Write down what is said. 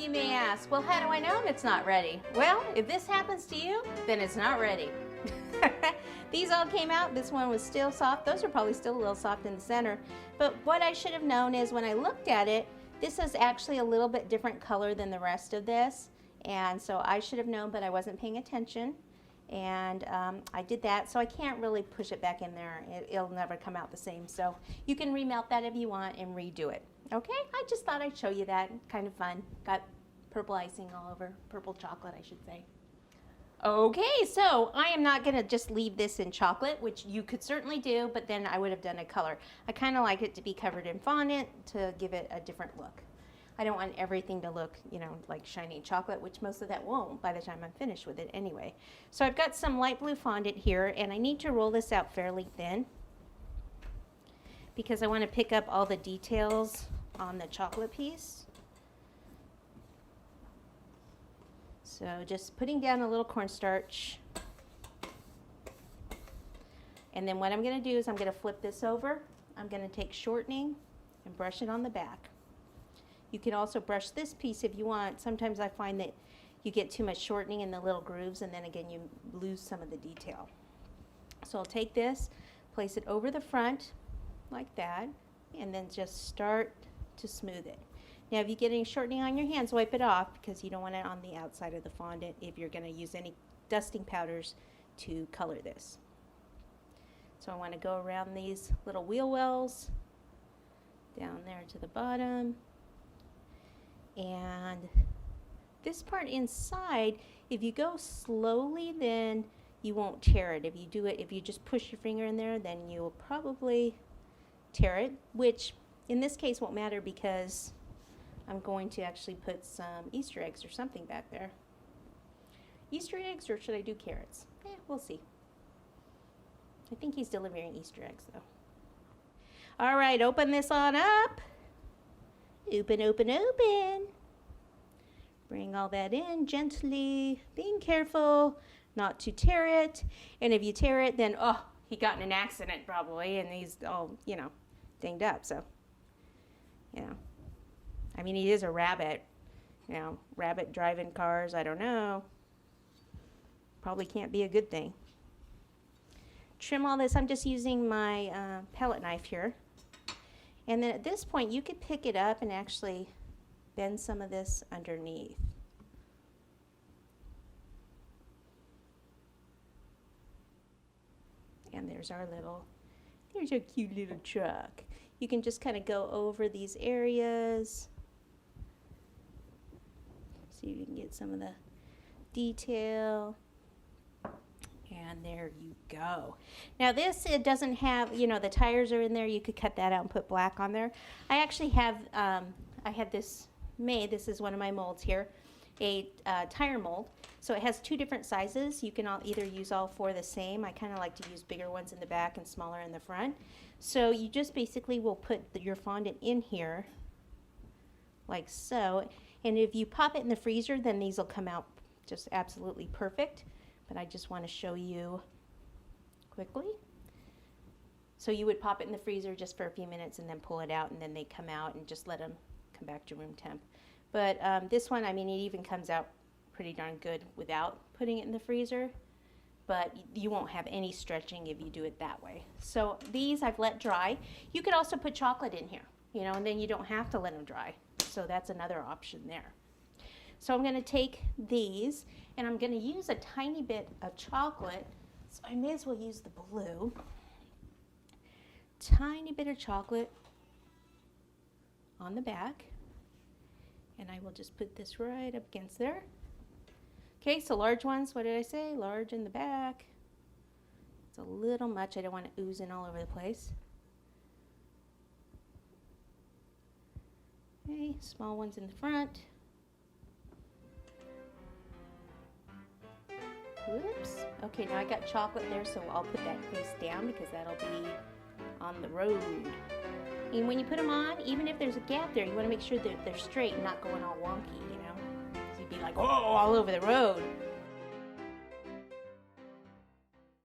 you may ask, well, how do I know if it's not ready? Well, if this happens to you, then it's not ready. These all came out. This one was still soft. Those are probably still a little soft in the center. But what I should have known is when I looked at it, this is actually a little bit different color than the rest of this. And so I should have known, but I wasn't paying attention. And I did that, so I can't really push it back in there. It'll never come out the same. So you can remelt that if you want and redo it. Okay, I just thought I'd show you that. Kind of fun. Got purple icing all over, purple chocolate I should say. Okay, so I am not gonna just leave this in chocolate, which you could certainly do, but then I would have done a color. I kind of like it to be covered in fondant to give it a different look. I don't want everything to look, you know, like shiny chocolate, which most of that won't by the time I'm finished with it anyway. So I've got some light blue fondant here, and I need to roll this out fairly thin because I want to pick up all the details on the chocolate piece. So just putting down a little cornstarch. And then what I'm going to do is I'm going to flip this over. I'm going to take shortening and brush it on the back. You can also brush this piece if you want. Sometimes I find that you get too much shortening in the little grooves and then again you lose some of the detail. So I'll take this, place it over the front like that, and then just start to smooth it. Now if you get any shortening on your hands, wipe it off because you don't want it on the outside of the fondant if you're going to use any dusting powders to color this. So I want to go around these little wheel wells down there to the bottom. And this part inside, if you go slowly, then you won't tear it. If you do it, if you just push your finger in there, then you'll probably tear it, which in this case won't matter because I'm going to actually put some Easter eggs or something back there. Easter eggs, or should I do carrots? Yeah, we'll see. I think he's delivering Easter eggs though. All right, open this on up. Open, open, open. Bring all that in gently, being careful not to tear it. And if you tear it, then, oh, he got in an accident probably, and he's all, you know, dinged up. So, you know, I mean, he is a rabbit. You know, rabbit driving cars, I don't know. Probably can't be a good thing. Trim all this. I'm just using my palette knife here. And then at this point, you could pick it up and actually bend some of this underneath. And there's our cute little truck. You can just kind of go over these areas. See if you can get some of the detail. And there you go. Now this, it doesn't have, you know, the tires are in there. You could cut that out and put black on there. I actually have, I had this made. This is one of my molds here, a tire mold. So it has two different sizes. You can either use all four the same. I kind of like to use bigger ones in the back and smaller in the front. So you just basically will put your fondant in here like so. And if you pop it in the freezer, then these will come out just absolutely perfect. But I just want to show you quickly. So you would pop it in the freezer just for a few minutes and then pull it out, and then they come out and just let them come back to room temp. But this one, I mean, it even comes out pretty darn good without putting it in the freezer, but you won't have any stretching if you do it that way. So these I've let dry. You could also put chocolate in here, you know, and then you don't have to let them dry. So that's another option there. So I'm going to take these and I'm going to use a tiny bit of chocolate. So I may as well use the blue. Tiny bit of chocolate on the back. And I will just put this right up against there. Okay, so large ones, what did I say? Large in the back. It's a little much. I don't want to ooze in all over the place. Okay, small ones in the front. Whoops. Okay, now I got chocolate there, so I'll put that face down because that'll be on the road. And when you put them on, even if there's a gap there, you want to make sure that they're straight and not going all wonky, you know? So you'd be like, oh, all over the road.